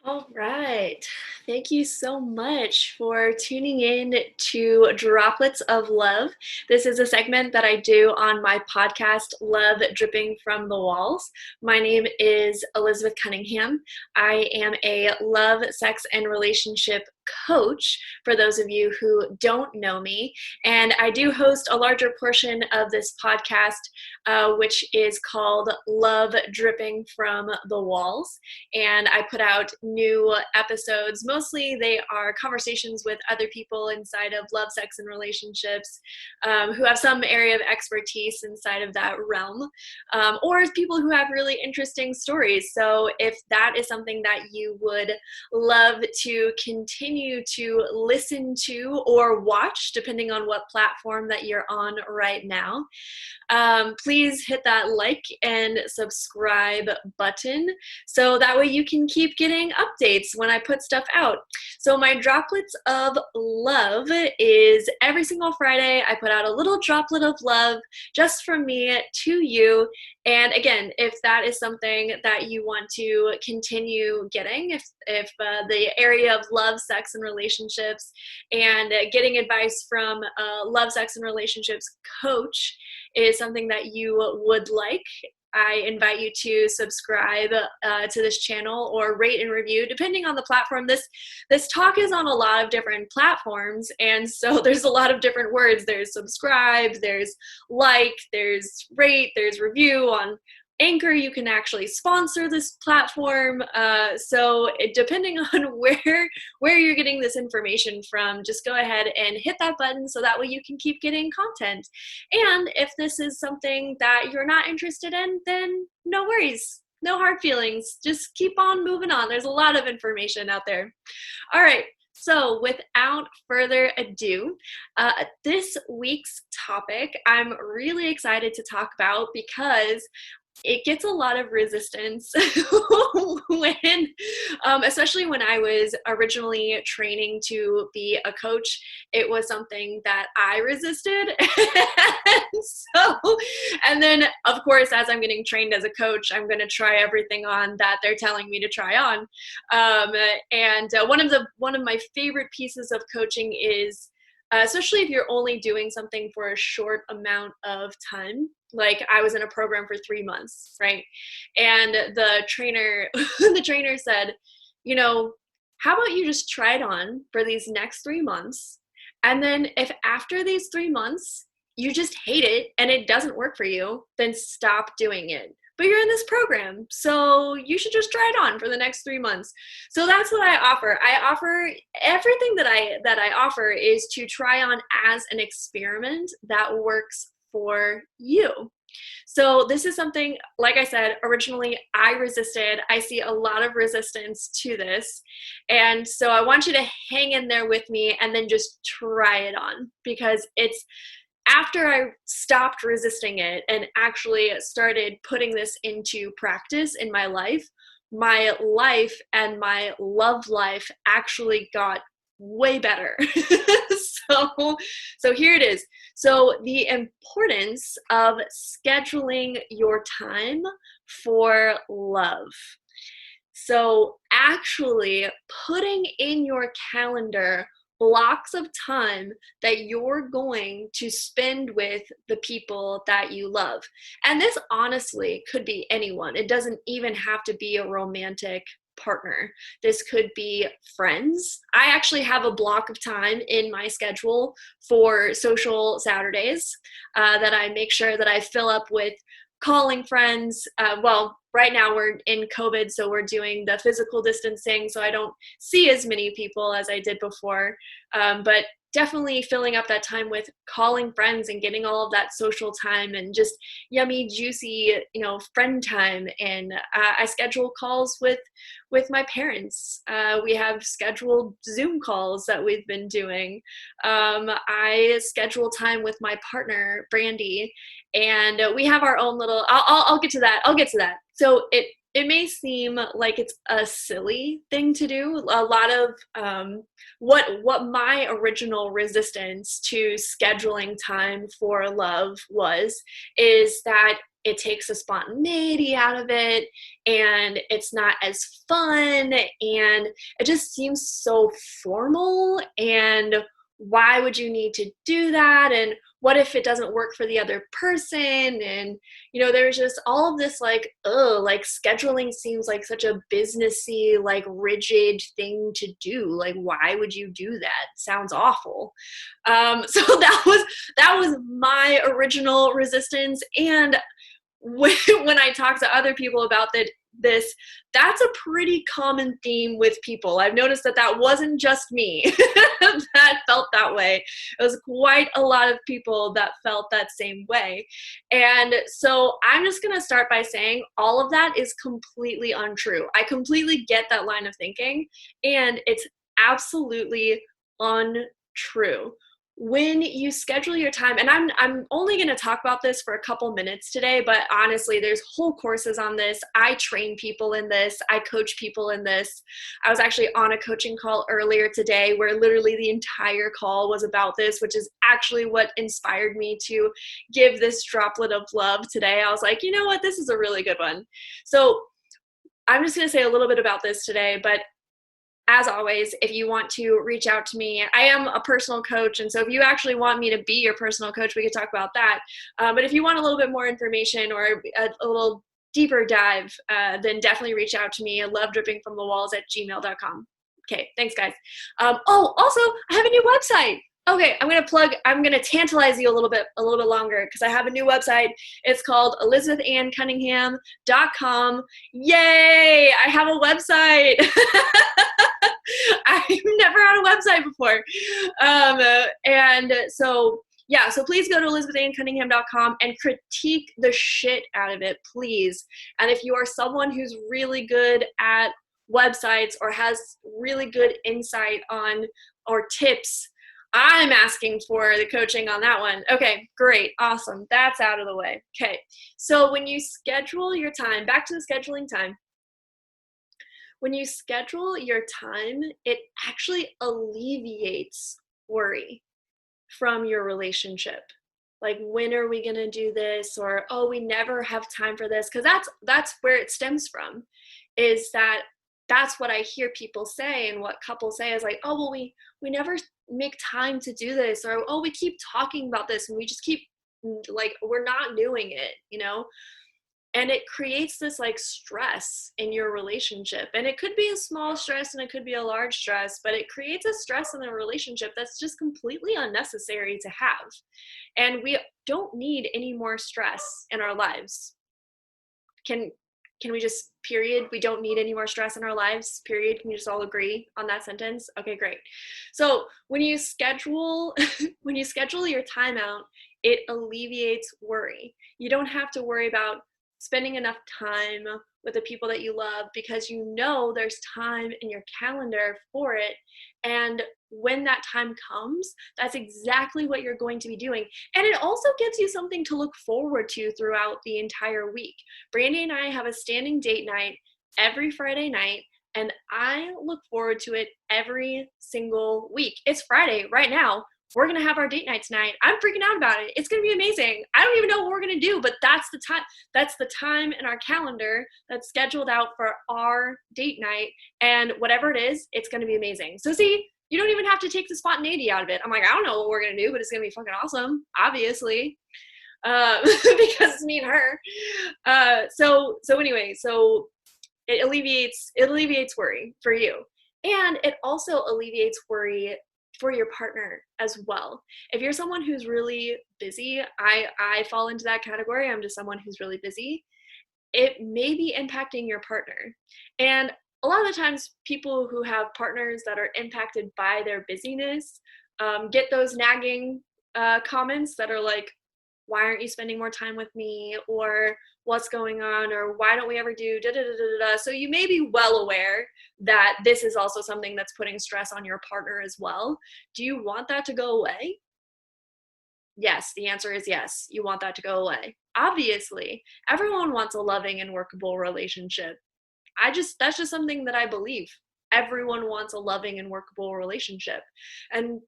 All right. Thank you so much for tuning in to Droplets of Love. This is a segment that I do on my podcast, Love Dripping from the Walls. My name is Elizabeth Cunningham. I am a love, sex, and relationship coach for those of you who don't know me. And I do host a larger portion of this podcast, which is called Love Dripping from the Walls. And I put out new episodes. Mostly they are conversations with other people inside of love, sex, and relationships who have some area of expertise inside of that realm, or people who have really interesting stories. So if that is something that you would love to continue to listen to or watch, depending on what platform that you're on right now, please hit that like and subscribe button so that way you can keep getting updates when I put stuff out. So my Droplets of Love is every single Friday. I put out a little droplet of love just from me to you. And again, if that is something that you want to continue getting, if the area of love, sex, and relationships and getting advice from a love, sex, and relationships coach is something that you would like, I invite you to subscribe to this channel or rate and review, depending on the platform. This talk is on a lot of different platforms, and so there's a lot of different words. There's subscribe, there's like, there's rate, there's review. On Anchor, you can actually sponsor this platform. So depending on where you're getting this information from, just go ahead and hit that button so that way you can keep getting content. And if this is something that you're not interested in, then no worries. No hard feelings. Just keep on moving on. There's a lot of information out there. All right. So without further ado, this week's topic I'm really excited to talk about because it gets a lot of resistance when, especially when I was originally training to be a coach. It was something that I resisted. And then of course, as I'm getting trained as a coach, I'm going to try everything on that they're telling me to try on. One of my favorite pieces of coaching is, especially if you're only doing something for a short amount of time. Like I was in a program for 3 months, right? And the trainer said, how about you just try it on for these next 3 months? And then if after these 3 months, you just hate it and it doesn't work for you, then stop doing it. But you're in this program, so you should just try it on for the next 3 months. So that's what I offer. I offer everything that I offer is to try on as an experiment that works for you. So this is something, like I said, originally I resisted. I see a lot of resistance to this. And so I want you to hang in there with me and then just try it on, because it's after I stopped resisting it and actually started putting this into practice in my life and my love life actually got way better. So here it is. So the importance of scheduling your time for love. So actually putting in your calendar blocks of time that you're going to spend with the people that you love. And this honestly could be anyone. It doesn't even have to be a romantic partner. This could be friends. I actually have a block of time in my schedule for social Saturdays that I make sure that I fill up with calling friends. Well, right now we're in COVID, so we're doing the physical distancing, so I don't see as many people as I did before. But definitely filling up that time with calling friends and getting all of that social time and just yummy, juicy, friend time. And I schedule calls with my parents. We have scheduled Zoom calls that we've been doing. I schedule time with my partner, Brandy, and we have our own little, I'll get to that. So it may seem like it's a silly thing to do. A lot of what my original resistance to scheduling time for love is that it takes the spontaneity out of it, and it's not as fun, and it just seems so formal. And why would you need to do that? And what if it doesn't work for the other person? And there's just all of this like, like scheduling seems like such a businessy, like rigid thing to do. Like, why would you do that? Sounds awful. So that was my original resistance. And when I talk to other people about this, that's a pretty common theme with people. I've noticed that wasn't just me that felt that way. It was quite a lot of people that felt that same way. And so I'm just going to start by saying all of that is completely untrue. I completely get that line of thinking, and it's absolutely untrue. When you schedule your time, and I'm only going to talk about this for a couple minutes today, but honestly, there's whole courses on this. I train people in this. I coach people in this. I was actually on a coaching call earlier today where literally the entire call was about this, which is actually what inspired me to give this droplet of love today. I was like, you know what? This is a really good one. So I'm just going to say a little bit about this today, but as always, if you want to reach out to me, I am a personal coach. And so if you actually want me to be your personal coach, we could talk about that. But if you want a little bit more information or a little deeper dive, then definitely reach out to me at lovedrippingfromthewalls@gmail.com. Okay, thanks guys. Also, I have a new website. Okay, I'm going to tantalize you a little bit longer because I have a new website. It's called ElizabethAnnCunningham.com. Yay, I have a website. I've never had a website before. So please go to ElizabethAnnCunningham.com and critique the shit out of it, please. And if you are someone who's really good at websites or has really good insight on or tips, I'm asking for the coaching on that one. Okay, great, awesome. That's out of the way. Okay, so when you schedule your time, back to the scheduling time. When you schedule your time, it actually alleviates worry from your relationship. Like, when are we going to do this? Or, oh, we never have time for this. Because that's where it stems from, is that's what I hear people say, and what couples say is like, oh, well, we never make time to do this, or, oh, we keep talking about this and we just keep like, we're not doing it, and it creates this like stress in your relationship. And it could be a small stress and it could be a large stress, but it creates a stress in a relationship that's just completely unnecessary to have. And we don't need any more stress in our lives. Can we just, period, we don't need any more stress in our lives, period? Can you just all agree on that sentence? Okay, great. So when you schedule your time out, it alleviates worry. You don't have to worry about spending enough time with the people that you love, because there's time in your calendar for it. And when that time comes, that's exactly what you're going to be doing. And it also gives you something to look forward to throughout the entire week. Brandy and I have a standing date night every Friday night, and I look forward to it every single week. It's Friday right now. We're going to have our date night tonight. I'm freaking out about it. It's going to be amazing. I don't even know what we're going to do, but that's the time. That's the time in our calendar that's scheduled out for our date night. And whatever it is, it's going to be amazing. So see, you don't even have to take the spontaneity out of it. I'm like, I don't know what we're going to do, but it's going to be fucking awesome, obviously, because it's me and her. So anyway, so it alleviates worry for you. And it also alleviates worry for your partner as well. If you're someone who's really busy, I fall into that category. I'm just someone who's really busy. It may be impacting your partner. And a lot of the times, people who have partners that are impacted by their busyness get those nagging comments that are like, why aren't you spending more time with me? Or what's going on? Or why don't we ever do da da da da da? So you may be well aware that this is also something that's putting stress on your partner as well. Do you want that to go away? Yes, the answer is yes. You want that to go away. Obviously, everyone wants a loving and workable relationship. That's just something that I believe. Everyone wants a loving and workable relationship. And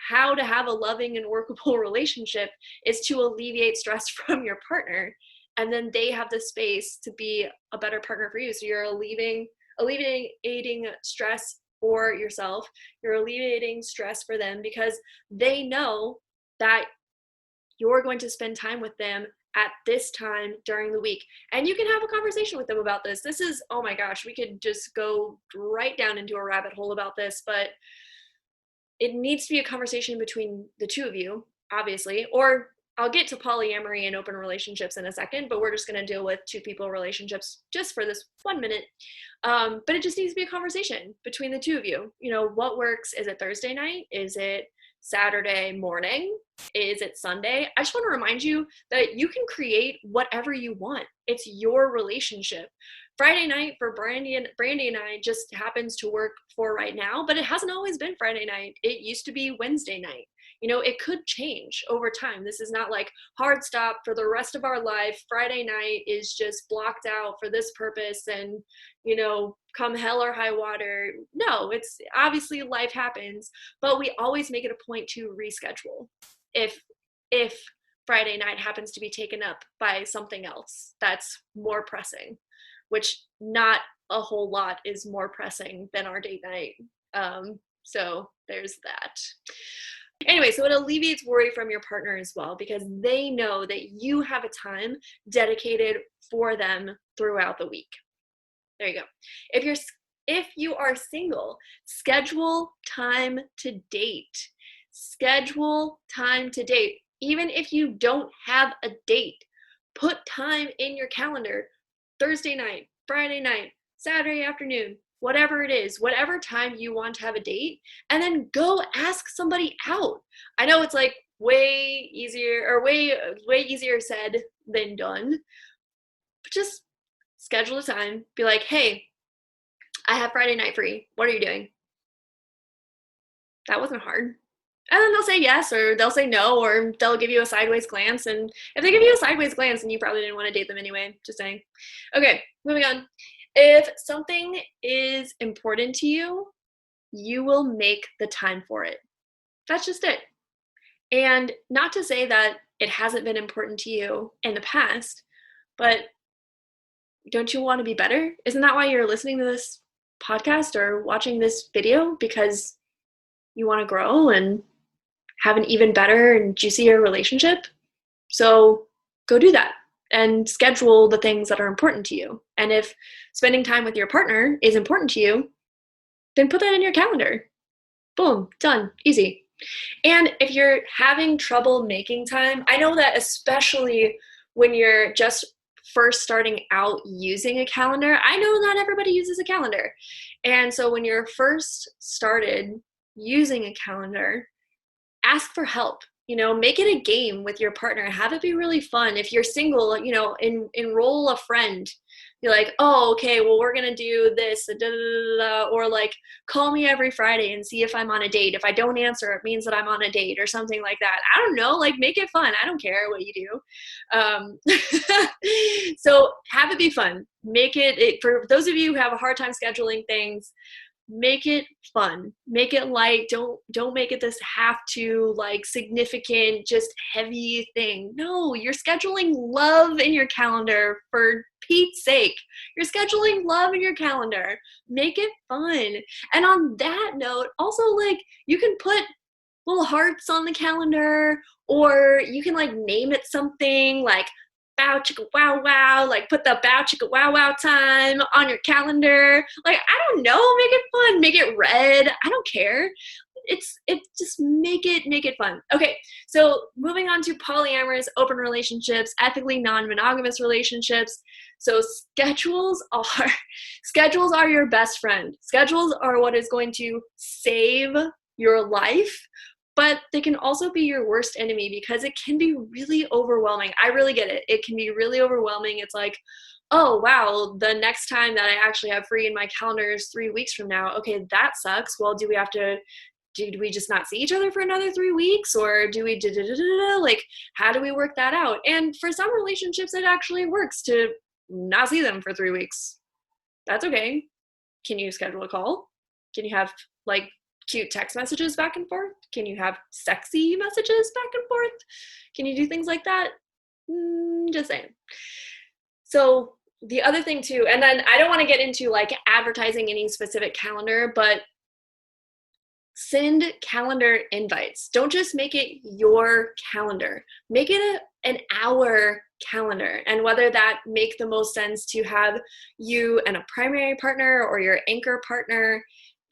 how to have a loving and workable relationship is to alleviate stress from your partner. and then they have the space to be a better partner for you. So you're alleviating stress for yourself, you're alleviating stress for them, because they know that you're going to spend time with them at this time during the week. And you can have a conversation with them about this. This is, oh my gosh, we could just go right down into a rabbit hole about this, but it needs to be a conversation between the two of you, obviously. Or I'll get to polyamory and open relationships in a second, but we're just going to deal with two people relationships just for this 1 minute. But it just needs to be a conversation between the two of you. You know, what works? Is it Thursday night? Is it Saturday morning? Is it Sunday? I just want to remind you that you can create whatever you want. It's your relationship. Friday night for Brandy and I just happens to work for right now, but it hasn't always been Friday night. It used to be Wednesday night. You know, it could change over time. This is not like hard stop for the rest of our life. Friday night is just blocked out for this purpose, and, you know, come hell or high water. No, it's obviously life happens, but we always make it a point to reschedule if Friday night happens to be taken up by something else that's more pressing, which not a whole lot is more pressing than our date night. So there's that. Anyway, so it alleviates worry from your partner as well, because they know that you have a time dedicated for them throughout the week. There you go. If you are single, schedule time to date. Schedule time to date. Even if you don't have a date, put time in your calendar. Thursday night, Friday night, Saturday afternoon, whatever it is, whatever time you want to have a date, and then go ask somebody out. I know it's like way easier said than done, but just schedule a time. Be like, hey, I have Friday night free. What are you doing? That wasn't hard. And then they'll say yes, or they'll say no, or they'll give you a sideways glance. And if they give you a sideways glance, then you probably didn't want to date them anyway. Just saying. Okay, moving on. If something is important to you, you will make the time for it. That's just it. And not to say that it hasn't been important to you in the past, but don't you want to be better? Isn't that why you're listening to this podcast or watching this video? Because you want to grow and have an even better and juicier relationship? So go do that and schedule the things that are important to you. And if spending time with your partner is important to you, then put that in your calendar. Boom, done, easy. And if you're having trouble making time, I know that especially when you're just first starting out using a calendar, I know not everybody uses a calendar. And so when you're first started using a calendar, ask for help. You know, make it a game with your partner. Have it be really fun. If you're single, you know, enroll a friend. Be like, oh, okay, well, we're going to do this, or like, call me every Friday and see if I'm on a date. If I don't answer, it means that I'm on a date or something like that. I don't know, like, make it fun. I don't care what you do. So have it be fun. Make it, for those of you who have a hard time scheduling things, make it fun, make it light. Don't make it this have to, like, significant, just heavy thing. No, you're scheduling love in your calendar, for Pete's sake. You're scheduling love in your calendar. Make it fun. And on that note, also, like, you can put little hearts on the calendar, or you can, like, name it something like bow chicka wow wow, like put the bow chicka wow wow time on your calendar. Like, I don't know, make it fun, make it red. I don't care. It just make it fun. Okay, so moving on to polyamorous, open relationships, ethically non-monogamous relationships. So schedules are your best friend. Schedules are what is going to save your life, but they can also be your worst enemy, because it can be really overwhelming. I really get it. It can be really overwhelming. It's like, oh, wow, the next time that I actually have free in my calendar is 3 weeks from now. Okay, that sucks. Well, do we just not see each other for another 3 weeks? Or do we, like, how do we work that out? And for some relationships, it actually works to not see them for 3 weeks. That's okay. Can you schedule a call? Can you have, like, cute text messages back and forth? Can you have sexy messages back and forth? Can you do things like that? Just saying. So the other thing too, and then I don't want to get into like advertising any specific calendar, but send calendar invites. Don't just make it your calendar. Make it an hour calendar. And whether that make the most sense to have you and a primary partner or your anchor partner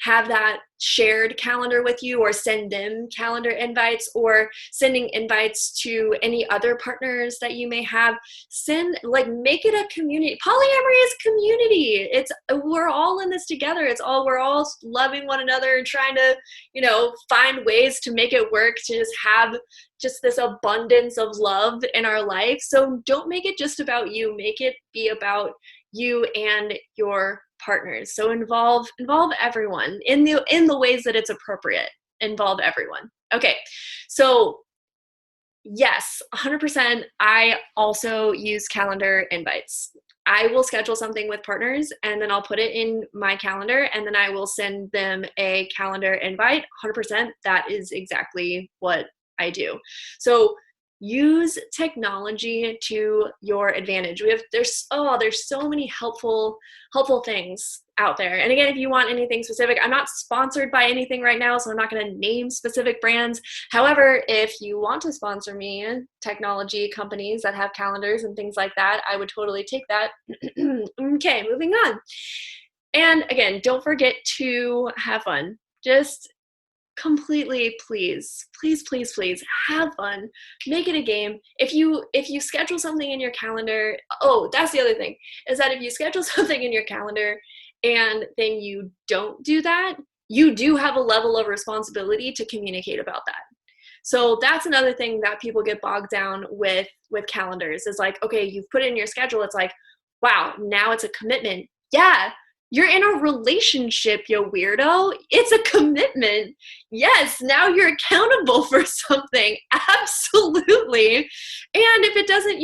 have that shared calendar with you, or send them calendar invites, or sending invites to any other partners that you may have. Make it a community. Polyamory is community. We're all in this together. We're all loving one another and trying to, find ways to make it work, to just have just this abundance of love in our life. So don't make it just about you. Make it be about you and your partners. So involve everyone in the ways that it's appropriate. Involve everyone. Okay. So yes, 100%. I also use calendar invites. I will schedule something with partners and then I'll put it in my calendar and then I will send them a calendar invite. 100%. That is exactly what I do. So use technology to your advantage. There's so many helpful things out there. And again, if you want anything specific, I'm not sponsored by anything right now, so I'm not going to name specific brands. However, if you want to sponsor me, technology companies that have calendars and things like that, I would totally take that. Okay, moving on. And again, don't forget to have fun. Just completely, please have fun. Make it a game. If you schedule something in your calendar, that's the other thing, is that if you schedule something in your calendar and then you don't do that, you do have a level of responsibility to communicate about that. So that's another thing that people get bogged down with calendars, is like, okay, you've put it in your schedule. It's like, wow, now it's a commitment. Yeah, you're in a relationship, you weirdo. It's a commitment. Yes, now you're accountable for something. Absolutely. And if it doesn't,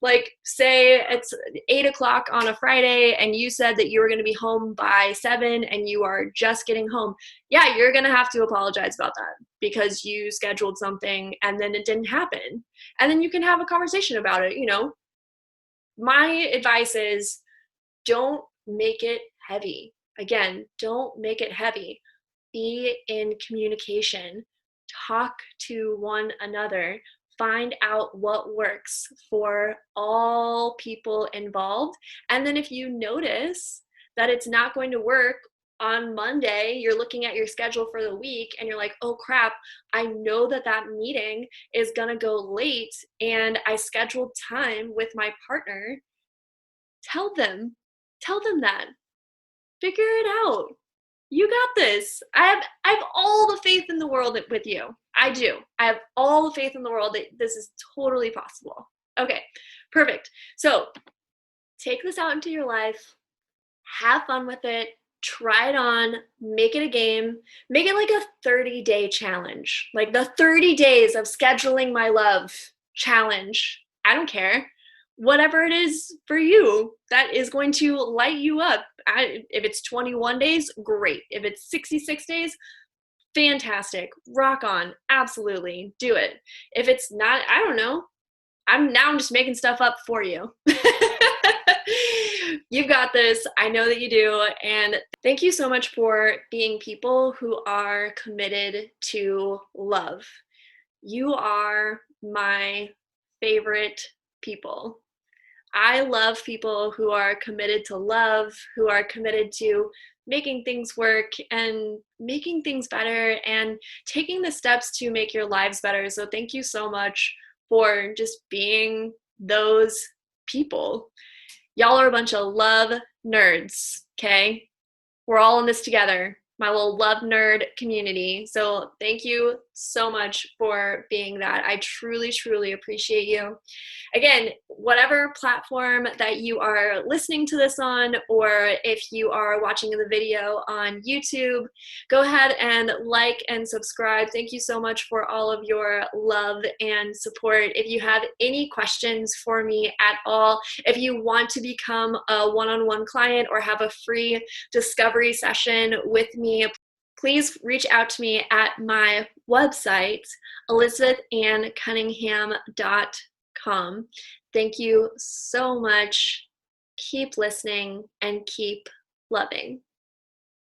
like say it's 8:00 on a Friday and you said that you were going to be home by 7 and you are just getting home, yeah, you're going to have to apologize about that because you scheduled something and then it didn't happen. And then you can have a conversation about it. My advice is, don't make it heavy. Again, don't make it heavy. Be in communication. Talk to one another. Find out what works for all people involved. And then if you notice that it's not going to work on Monday, you're looking at your schedule for the week and you're like, oh crap, I know that meeting is going to go late and I scheduled time with my partner. Tell them that. Figure it out. You got this. I have all the faith in the world with you. I do. I have all the faith in the world that this is totally possible. Okay, perfect. So take this out into your life. Have fun with it. Try it on. Make it a game. Make it like a 30-day challenge. Like the 30 days of scheduling my love challenge. I don't care. Whatever it is for you that is going to light you up. If it's 21 days, great. If it's 66 days, fantastic. Rock on. Absolutely. Do it. If it's not, I don't know. I'm just making stuff up for you. You've got this. I know that you do. And thank you so much for being people who are committed to love. You are my favorite people. I love people who are committed to love, who are committed to making things work and making things better and taking the steps to make your lives better. So thank you so much for just being those people. Y'all are a bunch of love nerds, okay? We're all in this together. My little love nerd community. So thank you so much for being that. I truly, truly appreciate you. Again, whatever platform that you are listening to this on, or if you are watching the video on YouTube, go ahead and like and subscribe. Thank you so much for all of your love and support. If you have any questions for me at all, if you want to become a one-on-one client or have a free discovery session with me, please reach out to me at my website, elizabethannecunningham.com. calm. Thank you so much. Keep listening and keep loving.